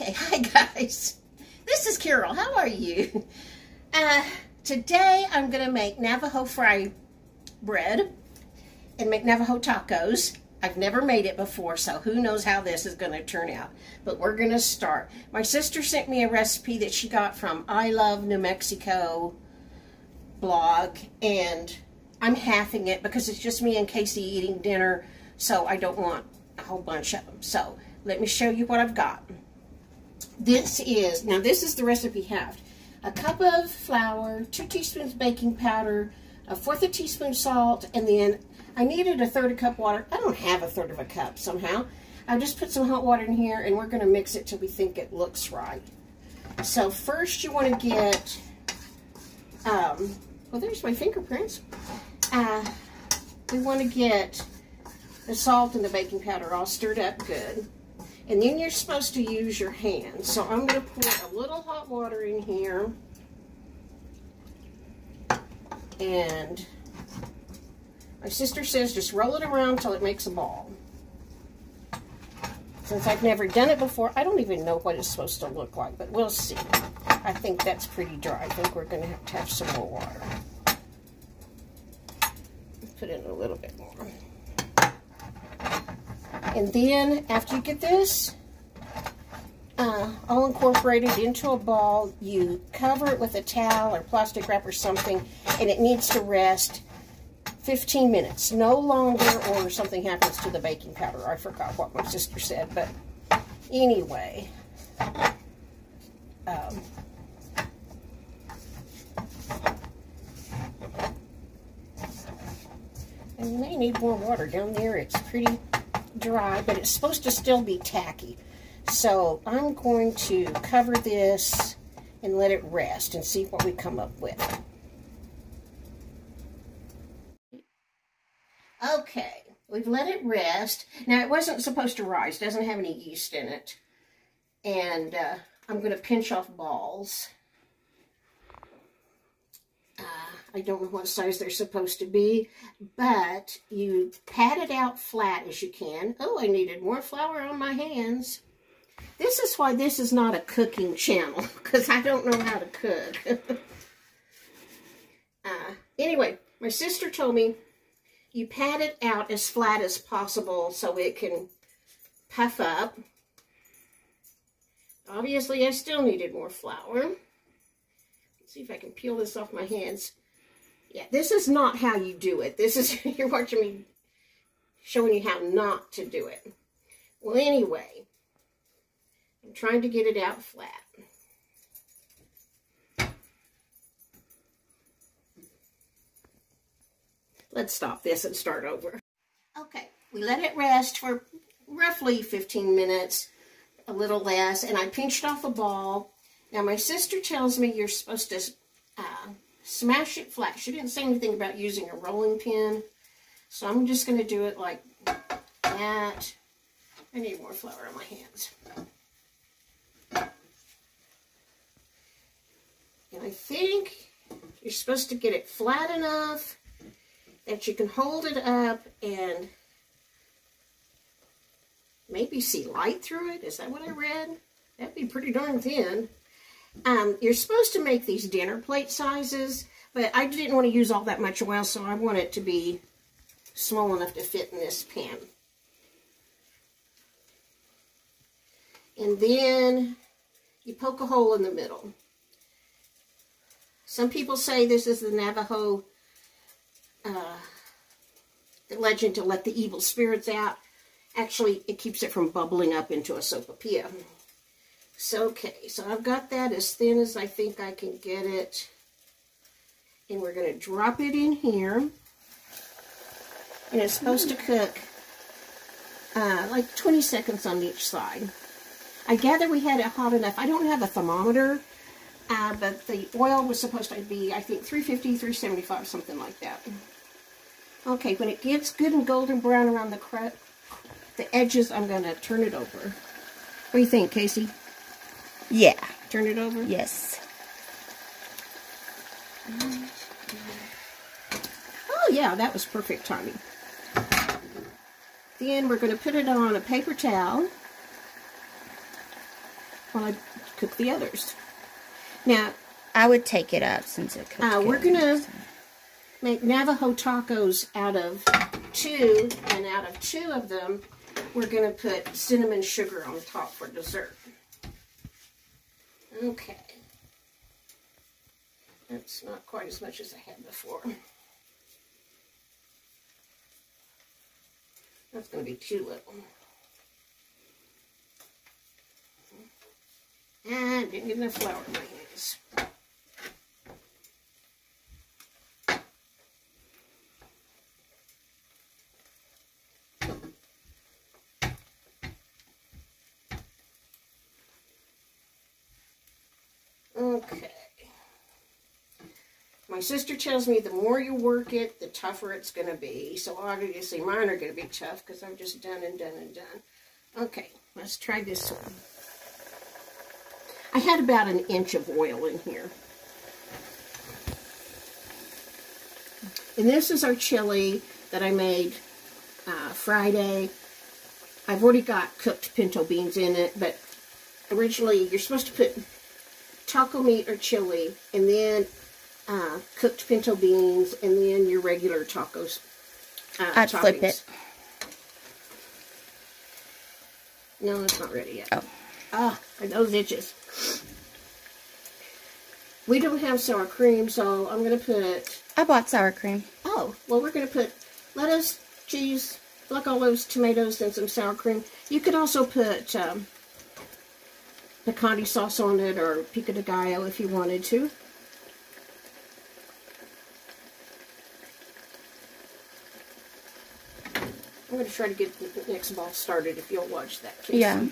Okay, hi guys. This is Carol. How are you? Today I'm going to make Navajo fry bread and make Navajo tacos. I've never made it before, so who knows how this is going to turn out. But we're going to start. My sister sent me a recipe that she got from I Love New Mexico blog, and I'm halving it because it's just me and Casey eating dinner, so I don't want a whole bunch of them. So let me show you what I've got. This is the recipe halved. A cup of flour, 2 teaspoons baking powder, 1/4 teaspoon salt, and then I needed 1/3 cup water. I don't have 1/3 of a cup somehow. I just put some hot water in here, and we're going to mix it till we think it looks right. So first you want to get, well, there's my fingerprints. We want to get the salt and the baking powder all stirred up good. And then you're supposed to use your hands. So I'm going to pour a little hot water in here. And my sister says just roll it around until it makes a ball. Since I've never done it before, I don't even know what it's supposed to look like, but we'll see. I think that's pretty dry. I think we're going to have some more water. Put in a little bit more. And then, after you get this all incorporated into a ball, you cover it with a towel or plastic wrap or something, and it needs to rest 15 minutes, no longer, or something happens to the baking powder. I forgot what my sister said, but anyway. And you may need more water down there. It's pretty dry, but it's supposed to still be tacky. So I'm going to cover this and let it rest and see what we come up with. Okay, we've let it rest. Now it wasn't supposed to rise. It doesn't have any yeast in it. And I'm going to pinch off balls. I don't know what size they're supposed to be, but you pat it out flat as you can. Oh, I needed more flour on my hands. This is why this is not a cooking channel, because I don't know how to cook. Anyway, my sister told me you pat it out as flat as possible so it can puff up. Obviously, I still needed more flour. Let's see if I can peel this off my hands. Yeah, this is not how you do it. This is, you're watching me showing you how not to do it. Well, anyway, I'm trying to get it out flat. Let's stop this and start over. Okay, we let it rest for roughly 15 minutes, a little less, and I pinched off a ball. Now, my sister tells me you're supposed to smash it flat. She didn't say anything about using a rolling pin, so I'm just going to do it like that. I need more flour on my hands. And I think you're supposed to get it flat enough that you can hold it up and maybe see light through it. Is that what I read? That'd be pretty darn thin. You're supposed to make these dinner plate sizes, but I didn't want to use all that much oil, so I want it to be small enough to fit in this pan. And then you poke a hole in the middle. Some people say this is the Navajo legend to let the evil spirits out. Actually, it keeps it from bubbling up into a sopapilla. So, okay, so I've got that as thin as I think I can get it. And we're going to drop it in here. And it's supposed to cook like 20 seconds on each side. I gather we had it hot enough. I don't have a thermometer, but the oil was supposed to be, I think, 350, 375, something like that. Okay, when it gets good and golden brown around the edges, I'm going to turn it over. What do you think, Casey? Yeah. Turn it over? Yes. Oh, yeah, that was perfect timing. Then we're going to put it on a paper towel. while I cook the others. Now, I would take it up since it cooked. we're going to make Navajo tacos out of 2, and out of 2 of them, we're going to put cinnamon sugar on top for dessert. Okay. That's not quite as much as I had before. That's going to be too little. And didn't get enough flour in my hands. Okay. My sister tells me the more you work it, the tougher it's going to be. So obviously mine are going to be tough because I've just done and done and done. Okay, let's try this one. I had about 1 inch of oil in here. And this is our chili that I made Friday. I've already got cooked pinto beans in it, but originally you're supposed to put taco meat or chili, and then cooked pinto beans, and then your regular tacos. I'd toppings. flip it. No, it's not ready yet. Oh. Ah, are those itches. We don't have sour cream, so I'm going to put... I bought sour cream. Oh, well, we're going to put lettuce, cheese, black olives, tomatoes, and some sour cream. You could also put picante sauce on it, or pico de gallo if you wanted to. I'm going to try to get the next ball started if you'll watch that, Casey. Yeah.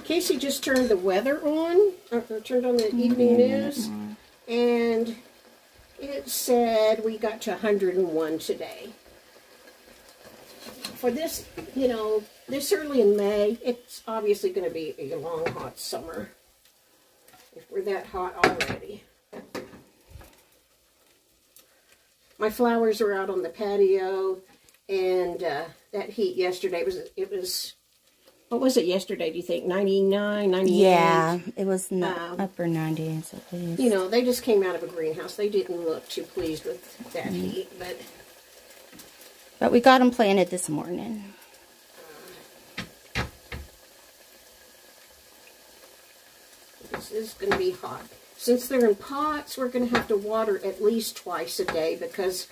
Casey just turned the weather on, or turned on the evening news, and it said we got to 101 today. For this, you know, this early in May, it's obviously going to be a long, hot summer. If we're that hot already. My flowers are out on the patio, and that heat yesterday it was, what was it yesterday, do you think? 99, 98? Yeah, it was upper 90s at least. You know, they just came out of a greenhouse. They didn't look too pleased with that heat, But we got them planted this morning. This is going to be hot. Since they're in pots, we're going to have to water at least twice a day, because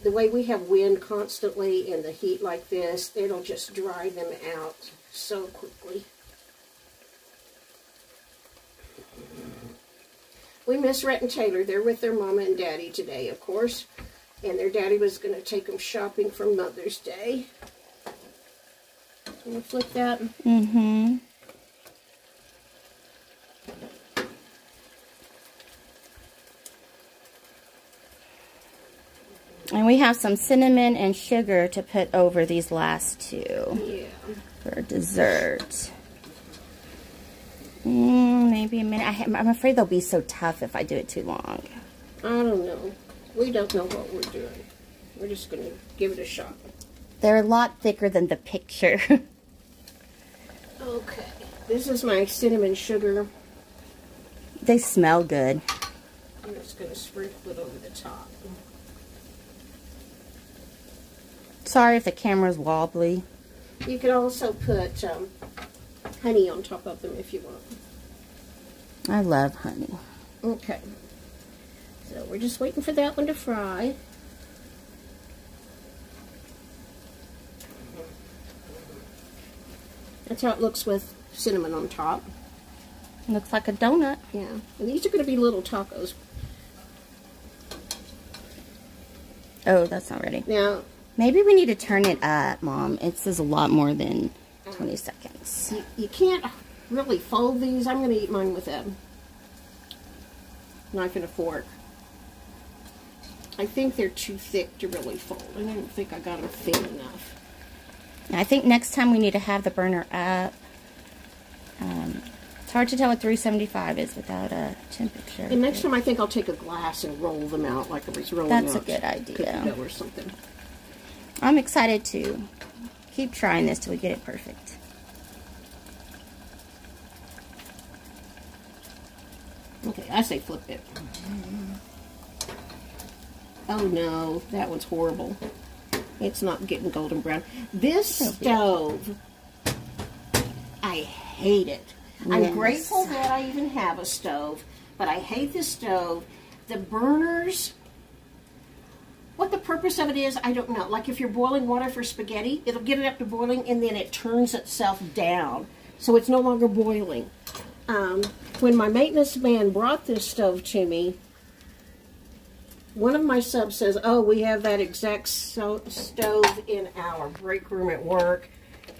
the way we have wind constantly and the heat like this, it'll just dry them out so quickly. We miss Rhett and Taylor. They're with their mama and daddy today, of course. And their daddy was going to take them shopping for Mother's Day. Can you flip that? Mm-hmm. And we have some cinnamon and sugar to put over these last two. Yeah. For dessert. Maybe a minute. I'm afraid they'll be so tough if I do it too long. I don't know. We don't know what we're doing. We're just going to give it a shot. They're a lot thicker than the picture. Okay. This is my cinnamon sugar. They smell good. I'm just going to sprinkle it over the top. Sorry if the camera's wobbly. You could also put honey on top of them if you want. I love honey. Okay. So we're just waiting for that one to fry. That's how it looks with cinnamon on top. Looks like a donut. Yeah. And these are going to be little tacos. Oh, that's not ready. Now, maybe we need to turn it up, Mom. It says a lot more than 20 seconds. you can't really fold these. I'm going to eat mine with a knife and a fork. I think they're too thick to really fold. I don't think I got them thin enough. hard to tell what 375 is without a temperature. And next time I think I'll take a glass and roll them out like I was rolling That's out a good idea. cookie dough or something. I'm excited to keep trying this till we get it perfect. Okay, I say flip it. Oh no, that one's horrible. It's not getting golden brown. This stove, I hate it. I'm grateful that I even have a stove, but I hate this stove. The burners, what the purpose of it is, I don't know. Like if you're boiling water for spaghetti, it'll get it up to boiling and then it turns itself down. So it's no longer boiling. When my maintenance man brought this stove to one of my subs says, oh, we have that exact stove in our break room at work,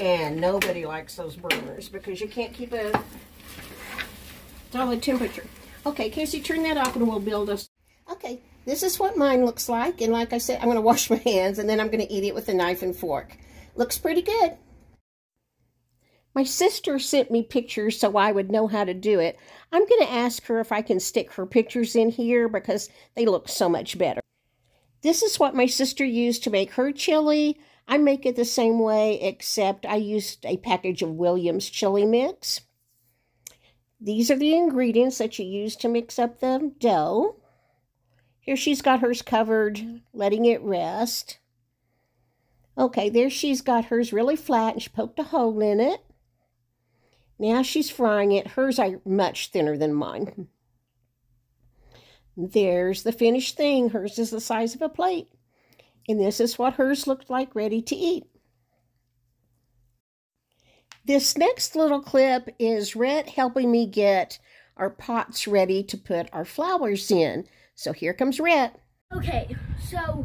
and nobody likes those burners because you can't keep a solid temperature. Okay, Casey, turn that off and we'll build us. Okay, this is what mine looks like, and like I said, I'm going to wash my hands, and then I'm going to eat it with a knife and fork. Looks pretty good. My sister sent me pictures so I would know how to do it. I'm going to ask her if I can stick her pictures in here because they look so much better. This is what my sister used to make her chili. I make it the same way, except I used a package of Williams chili mix. These are the ingredients that you use to mix up the dough. Here she's got hers covered, letting it rest. Okay, there she's got hers really flat, and she poked a hole in it. Now she's frying it. Hers are much thinner than mine. There's the finished thing. Hers is the size of a plate. And this is what hers looked like ready to eat. This next little clip is Rhett helping me get our pots ready to put our flowers in. So here comes Rhett. Okay, so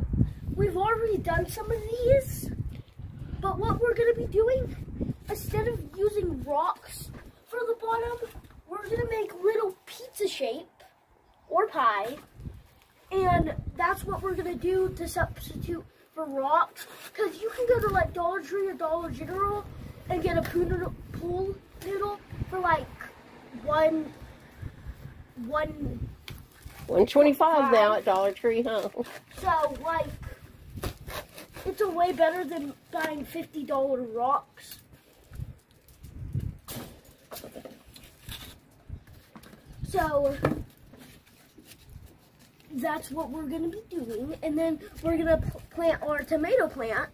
we've already done some of these, but what we're going to be doing, instead of using rocks for the bottom, we're going to make little pizza shape or pie, and that's what we're going to do to substitute for rocks, because you can go to like Dollar Tree or Dollar General and get a pool noodle for like $1.25 now at Dollar Tree, huh? So like, it's a way better than buying $50 rocks. So that's what we're going to be doing, and then we're going to plant our tomato plant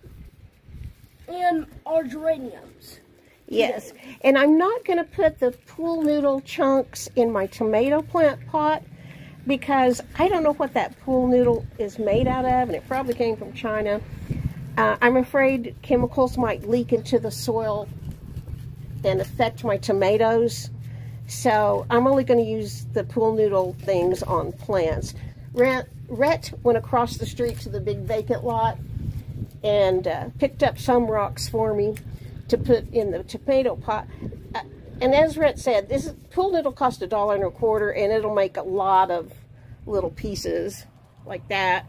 and our geraniums. Yes, and I'm not going to put the pool noodle chunks in my tomato plant pot because I don't know what that pool noodle is made out of, and it probably came from China. I'm afraid chemicals might leak into the soil and affect my tomatoes. So I'm only going to use the pool noodle things on plants. Rhett went across the street to the big vacant lot and picked up some rocks for me to put in the tomato pot. And as Rhett said, this pool noodle cost $1.25, and it'll make a lot of little pieces like that.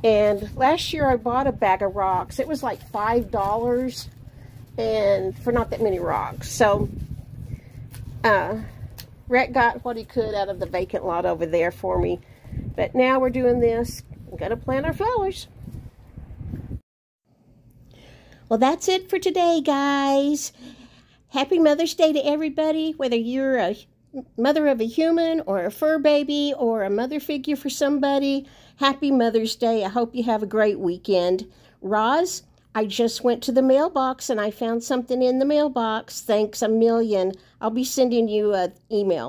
And last year I bought a bag of rocks. It was like $5 and for not that many rocks. So Rhett got what he could out of the vacant lot over there for me. But now we're doing this. We're going to plant our flowers. Well, that's it for today, guys. Happy Mother's Day to everybody, whether you're a mother of a human or a fur baby or a mother figure for somebody. Happy Mother's Day. I hope you have a great weekend. Roz, I just went to the mailbox and I found something in the mailbox. Thanks a million. I'll be sending you an email.